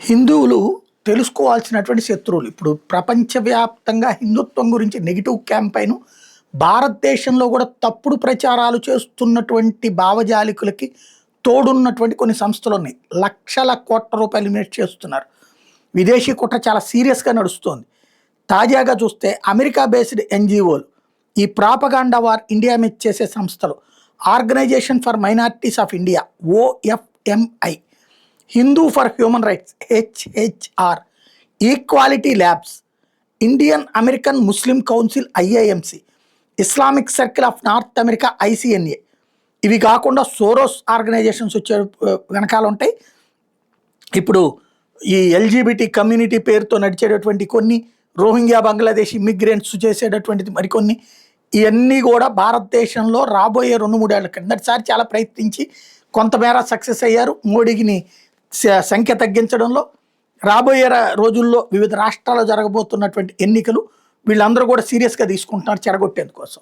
హిందువులు తెలుసుకోవాల్సినటువంటి శత్రువులు. ఇప్పుడు ప్రపంచవ్యాప్తంగా హిందుత్వం గురించి నెగెటివ్ క్యాంపైను భారతదేశంలో కూడా తప్పుడు ప్రచారాలు చేస్తున్నటువంటి భావజాలికులకి తోడున్నటువంటి కొన్ని సంస్థలున్నాయి. లక్షల కోట్ల రూపాయలు ఇన్వెస్ట్ చేస్తున్నారు. విదేశీ కుట్ర చాలా సీరియస్‌గా నడుస్తోంది. తాజాగా చూస్తే అమెరికా బేస్డ్ ఎన్‌జీఓలు, ఈ ప్రాపగాండా వార్ ఇండియా మీద చేసే సంస్థలు, Organization for Minorities of India OFMI, Hindu for Human Rights HHR, Equality Labs, Indian American Muslim Council IAMC, Islamic Circle of North America ICNA, ఇవి కాకుండా సోరోస్ ఆర్గనైజేషన్స్ వచ్చే వెనకాల ఉంటాయి. ఇప్పుడు ఈ ఎల్జీబీటీ కమ్యూనిటీ పేరుతో నడిచేటటువంటి కొన్ని, రోహింగ్యా బంగ్లాదేశ్ ఇమ్మిగ్రెంట్స్ చేసేటటువంటిది మరికొన్ని, ఇవన్నీ కూడా భారతదేశంలో రాబోయే 2-3 ఏళ్ల కిందటిసారి చాలా ప్రయత్నించి కొంతమేర సక్సెస్ అయ్యారు మోడీని సంఖ్య తగ్గించడంలో. రాబోయే రోజుల్లో వివిధ రాష్ట్రాల్లో జరగబోతున్నటువంటి ఎన్నికలు వీళ్ళందరూ కూడా సీరియస్‌గా తీసుకుంటున్నారు చెడగొట్టేందుకోసం.